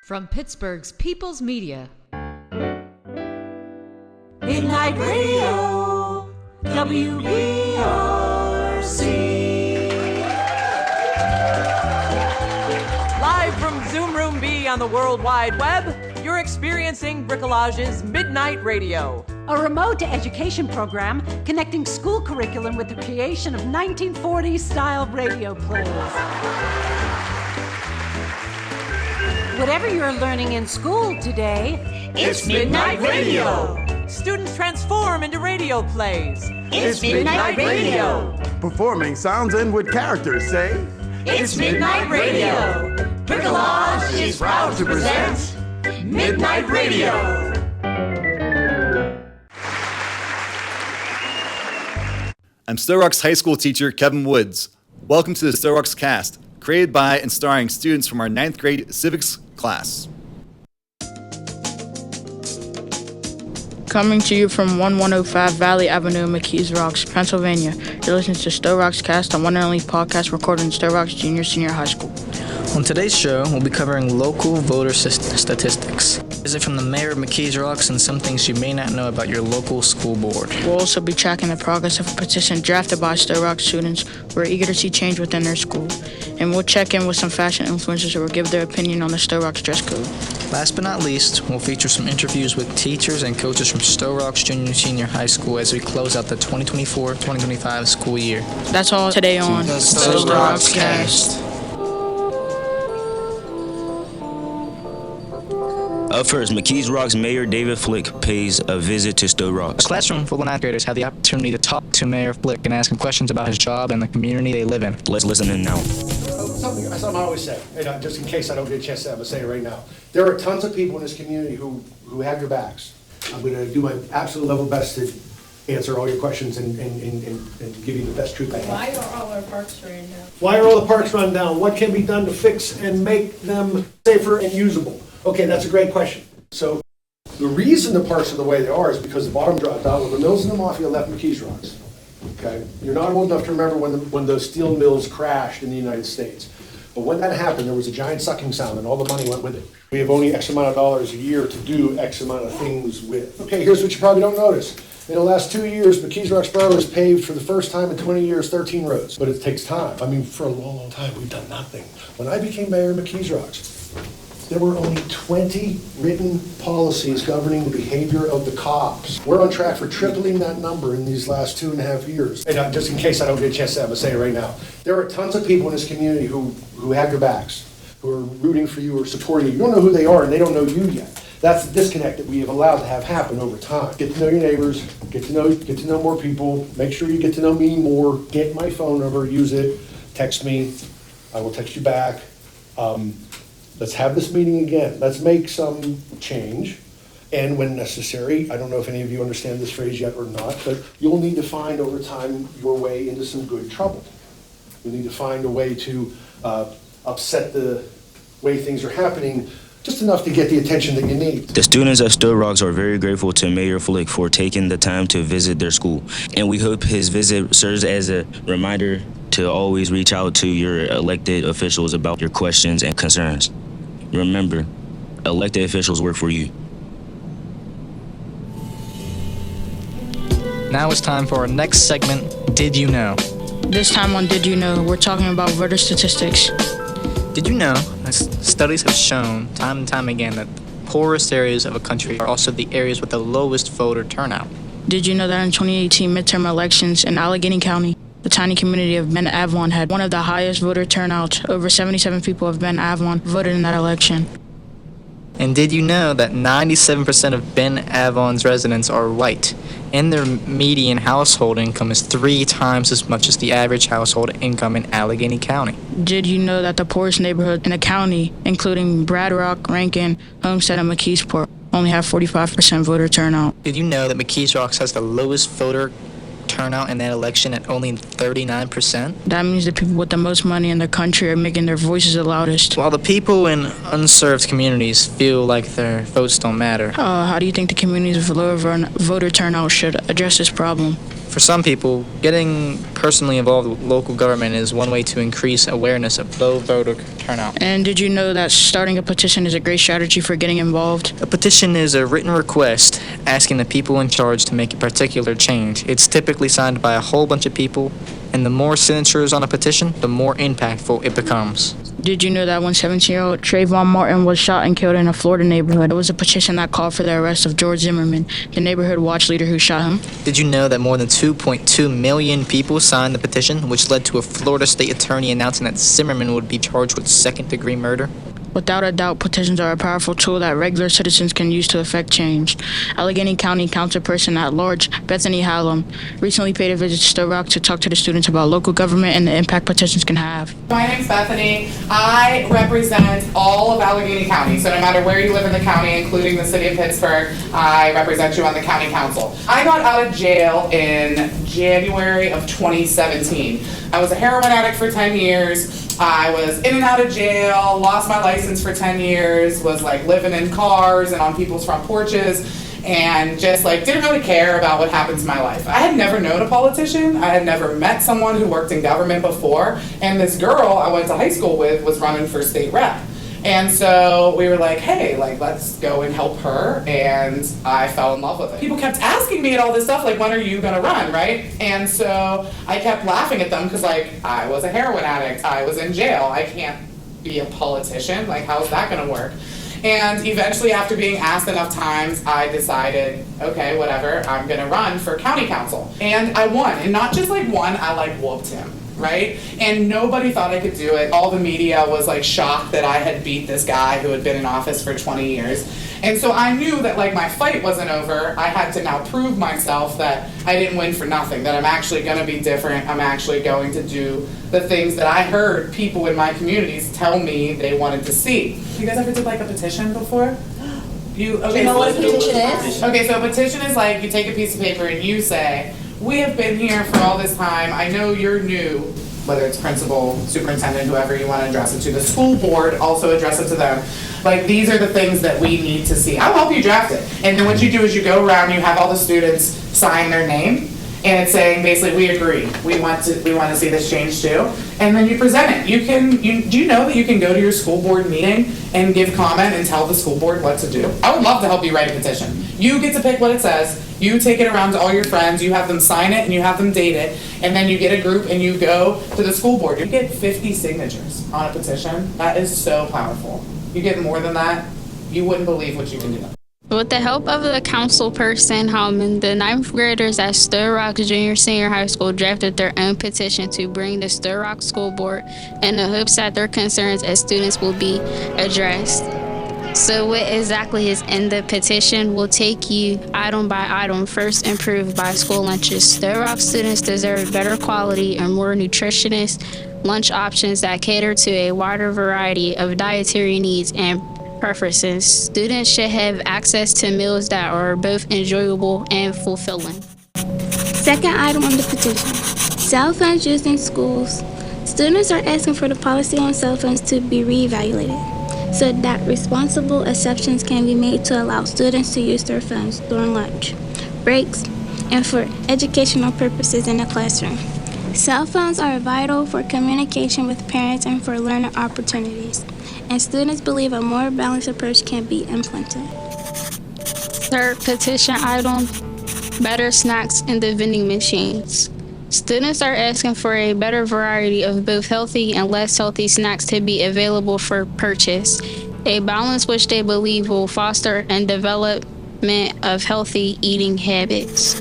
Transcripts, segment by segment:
From Pittsburgh's People's Media. Midnight Radio, WBRC. Live from Zoom Room B on the World Wide Web, you're experiencing Bricolage's Midnight Radio. A remote education program connecting school curriculum with the creation of 1940s-style radio plays. Whatever you're learning in school today, it's Midnight Radio. Students transform into radio plays. It's Midnight Radio. Performing sounds in with characters, say. It's Midnight Radio. Bricolage is proud to present Midnight Radio. I'm Sto Rox High School teacher Kevin Woods. Welcome to the Sto Rox Cast, created by and starring students from our 9th grade Civics class. Coming to you from 1105 Valley Avenue, McKees Rocks, Pennsylvania. You're listening to Sto Rox Cast, the one and only podcast recorded in Sto Rox Junior Senior High School. On today's show, we'll be covering local voter statistics. Visit from the mayor of McKees Rocks and some things you may not know about your local school board. We'll also be tracking the progress of a petition drafted by Sto Rox students who are eager to see change within their school. And we'll check in with some fashion influencers who will give their opinion on the Sto Rox dress code. Last but not least, we'll feature some interviews with teachers and coaches from Sto Rox Junior Senior High School as we close out the 2024-2025 school year. That's all today on the Sto Rox Cast. Up first, McKees Rocks Mayor David Flick pays a visit to Sto Rox. A classroom full of 9th graders had the opportunity to talk to Mayor Flick and ask him questions about his job and the community they live in. Let's listen in now. Something I always say, and just in case I don't get a chance to have a say right now. There are tons of people in this community who have your backs. I'm going to do my absolute level best to answer all your questions and give you the best truth I have. Why are all our parks run down? Why are all the parks run down? What can be done to fix and make them safer and usable? Okay, that's a great question. So the reason the parks are the way they are is because the bottom dropped out when the mills and the mafia left McKees Rocks. Okay, you're not old enough to remember when those steel mills crashed in the United States. But when that happened, there was a giant sucking sound and all the money went with it. We have only X amount of dollars a year to do X amount of things with. Okay, here's what you probably don't notice. In the last 2 years, McKees Rocks Borough has paved for the first time in 20 years 13 roads. But it takes time. I mean, for a long, long time, we've done nothing. When I became mayor of McKees Rocks, there were only 20 written policies governing the behavior of the cops. We're on track for tripling that number in these last 2.5 years. And just in case I don't get a chance to have a say right now, there are tons of people in this community who have your backs, who are rooting for you or supporting you. You don't know who they are and they don't know you yet. That's the disconnect that we have allowed to have happen over time. Get to know your neighbors, get to know more people, make sure you get to know me more, get my phone number, use it, text me, I will text you back. Let's have this meeting again. Let's make some change. And when necessary, I don't know if any of you understand this phrase yet or not, but you'll need to find over time your way into some good trouble. You'll need to find a way to upset the way things are happening just enough to get the attention that you need. The students at Sto Rox are very grateful to Mayor Flick for taking the time to visit their school. And we hope his visit serves as a reminder to always reach out to your elected officials about your questions and concerns. Remember, elected officials work for you. Now it's time for our next segment, Did You Know? This time on Did You Know, we're talking about voter statistics. Did you know that studies have shown time and time again that the poorest areas of a country are also the areas with the lowest voter turnout? Did you know that in 2018 midterm elections in Allegheny County, the tiny community of Ben Avon had one of the highest voter turnouts? Over 77 people of Ben Avon voted in that election. And did you know that 97% of Ben Avon's residents are white, and their median household income is 3 times as much as the average household income in Allegheny County? Did you know that the poorest neighborhood in the county, including Bradrock, Rankin, Homestead, and McKeesport, only have 45% voter turnout? Did you know that McKees Rocks has the lowest voter turnout in that election at only 39%? That means the people with the most money in the country are making their voices the loudest. While the people in unserved communities feel like their votes don't matter. How do you think the communities with lower voter turnout should address this problem? For some people, getting personally involved with local government is one way to increase awareness of low voter turnout. And did you know that starting a petition is a great strategy for getting involved? A petition is a written request asking the people in charge to make a particular change. It's typically signed by a whole bunch of people, and the more signatures on a petition, the more impactful it becomes. Did you know that when 17-year-old Trayvon Martin was shot and killed in a Florida neighborhood, it was a petition that called for the arrest of George Zimmerman, the neighborhood watch leader who shot him? Did you know that more than 2.2 million people signed the petition, which led to a Florida state attorney announcing that Zimmerman would be charged with second-degree murder? Without a doubt, petitions are a powerful tool that regular citizens can use to affect change. Allegheny County Councilperson at Large Bethany Hallem recently paid a visit to Sto Rox to talk to the students about local government and the impact petitions can have. My name's Bethany. I represent all of Allegheny County, so no matter where you live in the county, including the city of Pittsburgh, I represent you on the county council. I got out of jail in January of 2017. I was a heroin addict for 10 years. I was in and out of jail, lost my license for 10 years, was like living in cars and on people's front porches, and just like didn't really care about what happened to my life. I had never known a politician. I had never met someone who worked in government before, and this girl I went to high school with was running for state rep. And so we were like, hey, like, let's go and help her, and I fell in love with it. People kept asking me and all this stuff, like, when are you gonna run, right? And so I kept laughing at them, because, like, I was a heroin addict, I was in jail, I can't be a politician, like, how's that gonna work? And eventually, after being asked enough times, I decided, okay, whatever, I'm gonna run for county council. And I won, and not just like won, I like whooped him. Right? And nobody thought I could do it. All the media was like shocked that I had beat this guy who had been in office for 20 years. And so I knew that like my fight wasn't over. I had to now prove myself that I didn't win for nothing, that I'm actually going to be different. I'm actually going to do the things that I heard people in my communities tell me they wanted to see. You guys ever did like a petition before? Do you know what a petition is? Okay, so a petition is like you take a piece of paper and you say, we have been here for all this time. I know you're new, whether it's principal, superintendent, whoever you want to address it to. The school board, also address it to them. Like, these are the things that we need to see. I'll help you draft it. And then what you do is you go around, you have all the students sign their name, and it's saying basically, we agree. We want to see this change too. And then you present it. Do you know that you can go to your school board meeting and give comment and tell the school board what to do? I would love to help you write a petition. You get to pick what it says. You take it around to all your friends, you have them sign it and you have them date it, and then you get a group and you go to the school board. You get 50 signatures on a petition. That is so powerful. You get more than that, you wouldn't believe what you can do. With the help of the councilperson Hallem, the 9th graders at Sto Rox Junior High School drafted their own petition to bring the Sto Rox School Board in the hopes that their concerns as students will be addressed. So what exactly is in the petition will take you item by item. First, improved by school lunches. Sto Rox students deserve better quality and more nutritious lunch options that cater to a wider variety of dietary needs and preferences. Students should have access to meals that are both enjoyable and fulfilling. Second item on the petition, cell phones used in schools. Students are asking for the policy on cell phones to be reevaluated so that responsible exceptions can be made to allow students to use their phones during lunch, breaks, and for educational purposes in the classroom. Cell phones are vital for communication with parents and for learning opportunities, and students believe a more balanced approach can be implemented. Third petition item, better snacks in the vending machines. Students are asking for a better variety of both healthy and less healthy snacks to be available for purchase, a balance which they believe will foster and development of healthy eating habits.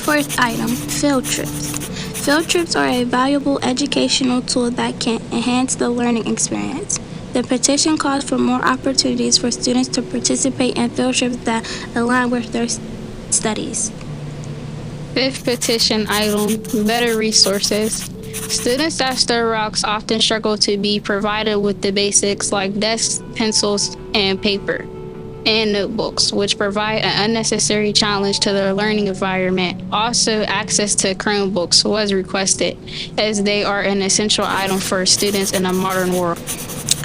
Fourth item, field trips. Field trips are a valuable educational tool that can enhance the learning experience. The petition calls for more opportunities for students to participate in field trips that align with their studies. Fifth petition item, better resources. Students at Sto Rox often struggle to be provided with the basics like desks, pencils, and paper, and notebooks, which provide an unnecessary challenge to their learning environment. Also, access to Chromebooks was requested, as they are an essential item for students in a modern world.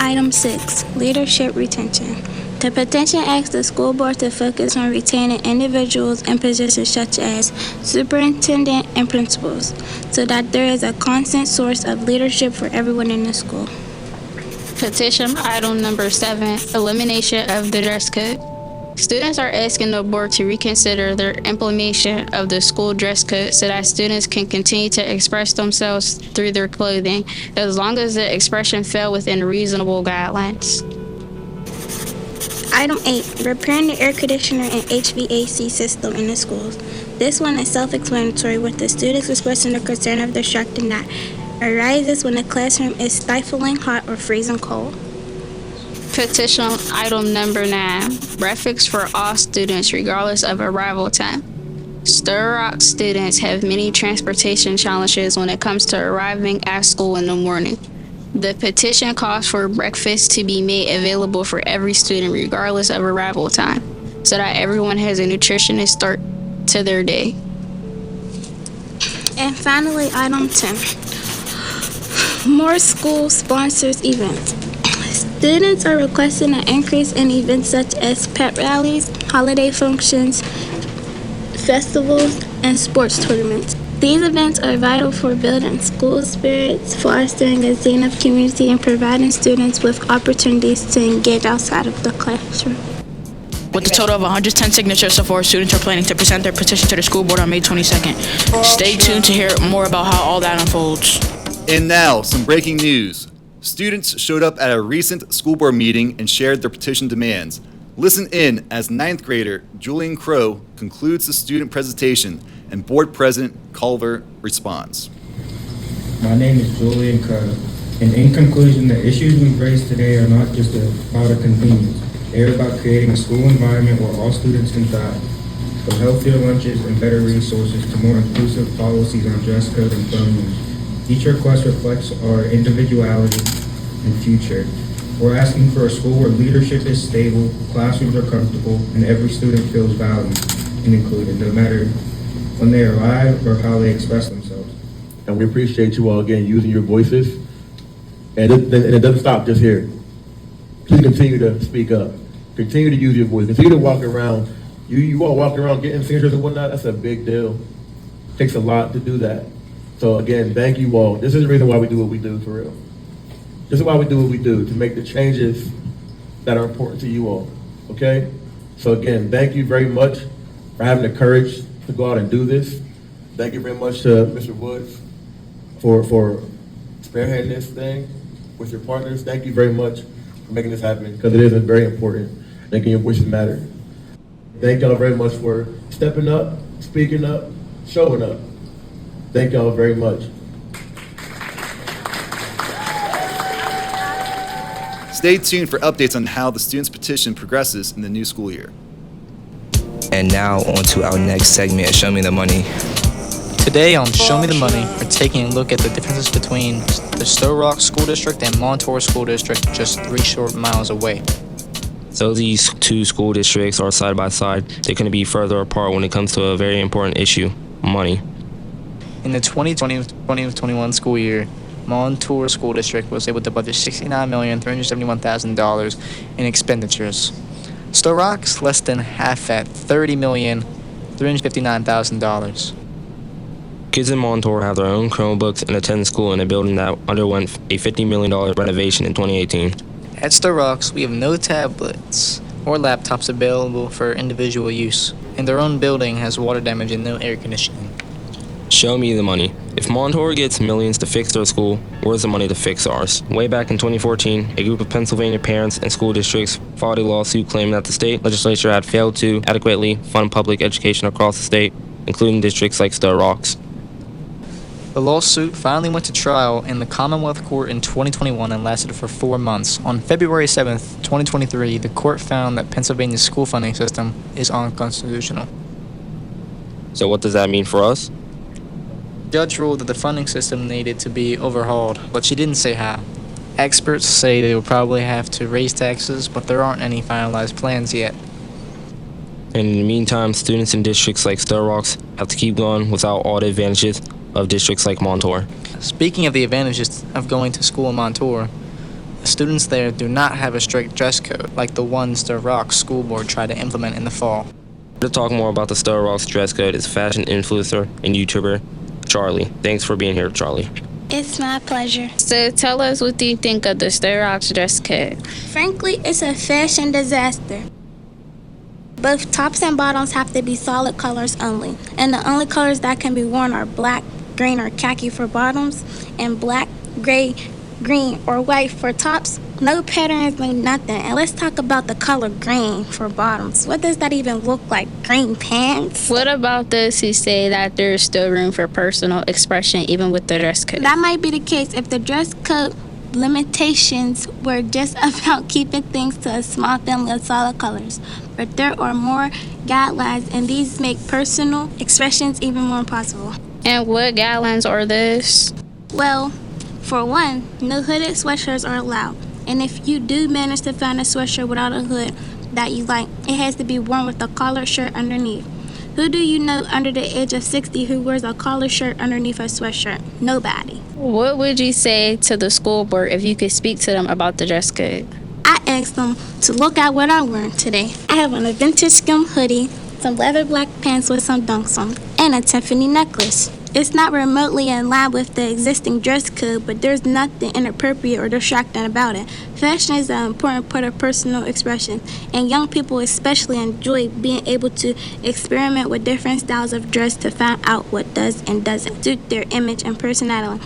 Item 6, leadership retention. The petition asks the school board to focus on retaining individuals in positions such as superintendent and principals, so that there is a constant source of leadership for everyone in the school. Petition item number 7, elimination of the dress code. Students are asking the board to reconsider their implementation of the school dress code so that students can continue to express themselves through their clothing, as long as the expression fell within reasonable guidelines. Item 8, repairing the air conditioner and HVAC system in the schools. This one is self-explanatory, with the students expressing the concern of disruption that arises when the classroom is stifling hot or freezing cold. Petition item number 9, breakfast for all students regardless of arrival time. StoRox students have many transportation challenges when it comes to arriving at school in the morning. The petition calls for breakfast to be made available for every student regardless of arrival time, so that everyone has a nutritious start to their day. And finally, item 10, more school sponsors events. Students are requesting an increase in events such as pep rallies, holiday functions, festivals, and sports tournaments. These events are vital for building school spirits, fostering a sense of community, and providing students with opportunities to engage outside of the classroom. With a total of 110 signatures so far, students are planning to present their petition to the school board on May 22nd. Stay tuned to hear more about how all that unfolds. And now, some breaking news. Students showed up at a recent school board meeting and shared their petition demands. Listen in as 9th grader Julian Crow concludes the student presentation and board president Culver responds. My name is Julian Crow, and in conclusion, the issues we've raised today are not just about a convenience. They are about creating a school environment where all students can thrive, from healthier lunches and better resources to more inclusive policies on dress code and phone use. Each request reflects our individuality and future. We're asking for a school where leadership is stable, classrooms are comfortable, and every student feels valued and included, no matter when they arrive or how they express themselves. And we appreciate you all again using your voices. And it doesn't stop just here. Please continue to speak up. Continue to use your voice. Continue to walk around. You all walking around getting signatures and whatnot, that's a big deal. It takes a lot to do that. So again, thank you all. This is the reason why we do what we do, for real. This is why we do what we do, to make the changes that are important to you all, okay? So again, thank you very much for having the courage to go out and do this. Thank you very much to Mr. Woods for spearheading this thing with your partners. Thank you very much for making this happen, because it is very important, making your voices matter. Thank y'all very much for stepping up, speaking up, showing up. Thank y'all very much. Stay tuned for updates on how the students' petition progresses in the new school year. And now on to our next segment of Show Me the Money. Today on Show Me the Money, we're taking a look at the differences between the Sto Rox School District and Montour School District, just 3 short miles away. So these two school districts are side by side. They couldn't be further apart when it comes to a very important issue, money. In the 2020-2021 school year, Montour School District was able to budget $69,371,000 in expenditures. Sto Rox less than half that, $30,359,000. Kids in Montour have their own Chromebooks and attend school in a building that underwent a $50 million renovation in 2018. At Sto Rox, we have no tablets or laptops available for individual use, and their own building has water damage and no air conditioning. Show me the money. If Montour gets millions to fix their school, where's the money to fix ours? Way back in 2014, a group of Pennsylvania parents and school districts filed a lawsuit claiming that the state legislature had failed to adequately fund public education across the state, including districts like Sto Rox. The lawsuit finally went to trial in the Commonwealth Court in 2021 and lasted for 4 months. On February 7th, 2023, the court found that Pennsylvania's school funding system is unconstitutional. So what does that mean for us? The judge ruled that the funding system needed to be overhauled, but she didn't say how. Experts say they will probably have to raise taxes, but there aren't any finalized plans yet. And in the meantime, students in districts like Sto Rox have to keep going without all the advantages of districts like Montour. Speaking of the advantages of going to school in Montour, students there do not have a strict dress code like the one Sto Rox School Board tried to implement in the fall. To talk more about the Sto Rox dress code is fashion influencer and YouTuber Charlie. Thanks for being here, Charlie. It's my pleasure. So tell us, what do you think of the Sto Rox dress code? Frankly, it's a fashion disaster. Both tops and bottoms have to be solid colors only, and the only colors that can be worn are black, green, or khaki for bottoms, and black, gray, green, or white for tops. No patterns, no nothing. And let's talk about the color green for bottoms. What does that even look like? Green pants? What about those who say that there's still room for personal expression even with the dress code? That might be the case if the dress code limitations were just about keeping things to a small family of solid colors. But there are more guidelines, and these make personal expressions even more possible. And what guidelines are those? Well, for one, no hooded sweatshirts are allowed. And if you do manage to find a sweatshirt without a hood that you like, it has to be worn with a collared shirt underneath. Who do you know under the age of 60 who wears a collared shirt underneath a sweatshirt? Nobody. What would you say to the school board if you could speak to them about the dress code? I asked them to look at what I'm wearing today. I have on a vintage skim hoodie, some leather black pants with some dunks on, and a Tiffany necklace. It's not remotely in line with the existing dress code, but there's nothing inappropriate or distracting about it. Fashion is an important part of personal expression, and young people especially enjoy being able to experiment with different styles of dress to find out what does and doesn't suit their image and personality.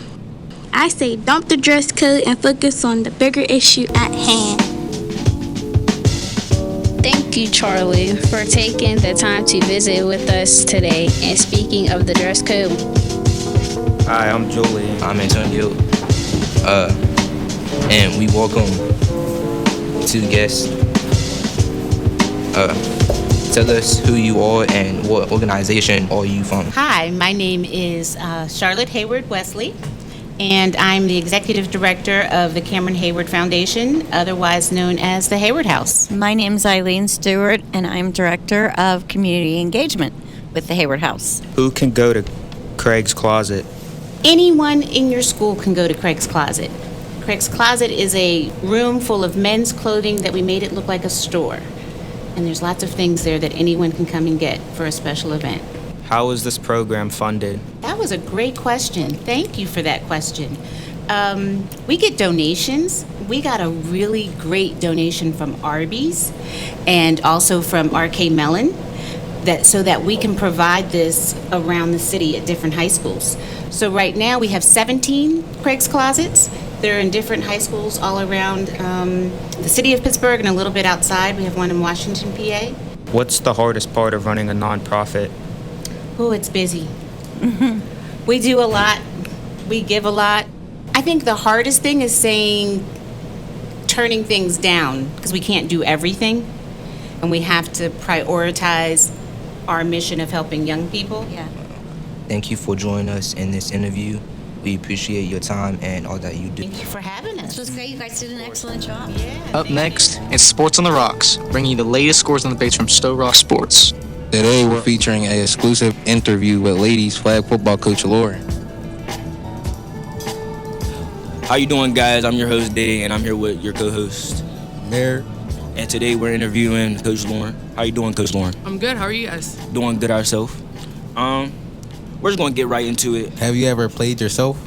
I say dump the dress code and focus on the bigger issue at hand. Thank you, Charlie, for taking the time to visit with us today and speaking of the dress code. Hi, I'm Julie. I'm Antonio. And we welcome two guests. Tell us who you are and what organization are you from. Hi, my name is Charlotte Hayward Wesley, and I'm the Executive Director of the Cameron Hayward Foundation, otherwise known as the Hayward House. My name is Eileen Stewart, and I'm Director of Community Engagement with the Hayward House. Who can go to Craig's Closet? Anyone in your school can go to Craig's Closet. Craig's Closet is a room full of men's clothing that we made it look like a store. And there's lots of things there that anyone can come and get for a special event. How is this program funded? That was a great question. Thank you for that question. We get donations. We got a really great donation from Arby's and also from RK Mellon, so that we can provide this around the city at different high schools. So right now we have 17 Craig's Closets. They're in different high schools all around the city of Pittsburgh and a little bit outside. We have one in Washington, PA. What's the hardest part of running a nonprofit? Oh, it's busy. We do a lot. We give a lot. I think the hardest thing is turning things down, because we can't do everything, and we have to prioritize our mission of helping young people. Yeah. Thank you for joining us in this interview. We appreciate your time and all that you do. Thank you for having us. This was great. You guys did an excellent job. Up next, it's Sports on the Rocks, bringing you the latest scores and debates from Sto Rox Sports. Today we're featuring an exclusive interview with ladies flag football coach Lauren. How you doing, guys? I'm your host, Day, and I'm here with your co-host, Mayor. And today we're interviewing Coach Lauren. How you doing, Coach Lauren? I'm good. How are you guys? Doing good ourselves. We're just going to get right into it. Have you ever played yourself?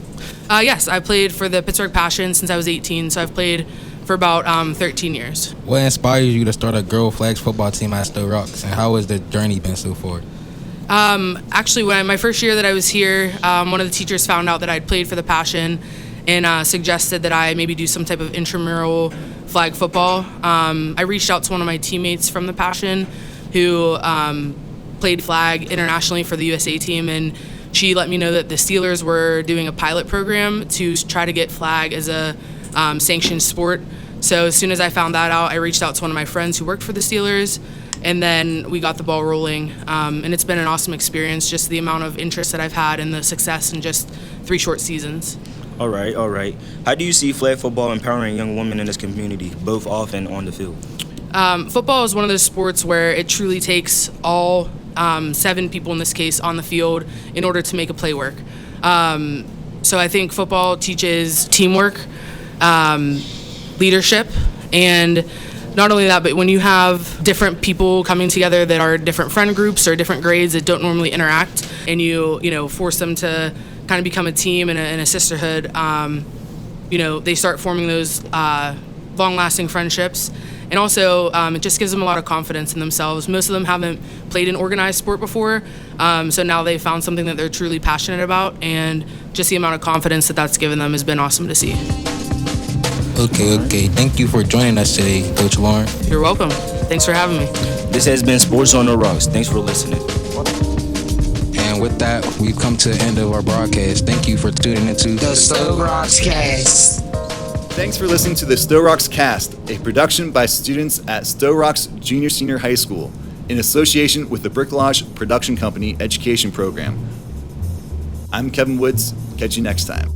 Yes, I played for the Pittsburgh Passion since I was 18, so I've played for about 13 years. What inspires you to start a girl flags football team at Sto Rox, and how has the journey been so far? Actually, my first year that I was here, one of the teachers found out that I'd played for the Passion and suggested that I maybe do some type of intramural flag football. I reached out to one of my teammates from the Passion who played flag internationally for the USA team, and she let me know that the Steelers were doing a pilot program to try to get flag as a sanctioned sport. So as soon as I found that out, I reached out to one of my friends who worked for the Steelers, and then we got the ball rolling. And it's been an awesome experience, just the amount of interest that I've had and the success in just 3 short seasons. All right. How do you see flag football empowering young women in this community, both off and on the field? Football is one of those sports where it truly takes all 7 people in this case on the field in order to make a play work. So I think football teaches teamwork. leadership. And not only that, but when you have different people coming together that are different friend groups or different grades that don't normally interact, and you force them to kind of become a team and a sisterhood, they start forming those long-lasting friendships. And also, it just gives them a lot of confidence in themselves. Most of them haven't played an organized sport before, so now they've found something that they're truly passionate about, and just the amount of confidence that that's given them has been awesome to see. Okay. Thank you for joining us today, Coach Lauren. You're welcome. Thanks for having me. This has been Sports on the Rocks. Thanks for listening. And with that, we've come to the end of our broadcast. Thank you for tuning into the Sto Rox Cast. Thanks for listening to the Sto Rox Cast, a production by students at Sto Rox Junior High School in association with the Bricolage Production Company Education Program. I'm Kevin Woods. Catch you next time.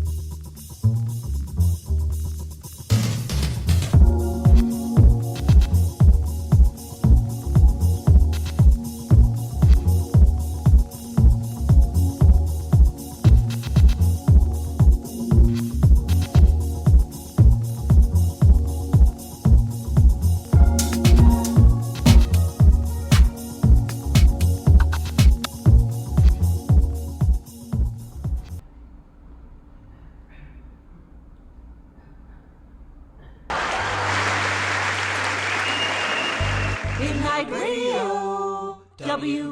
Midnight Radio, WBRC.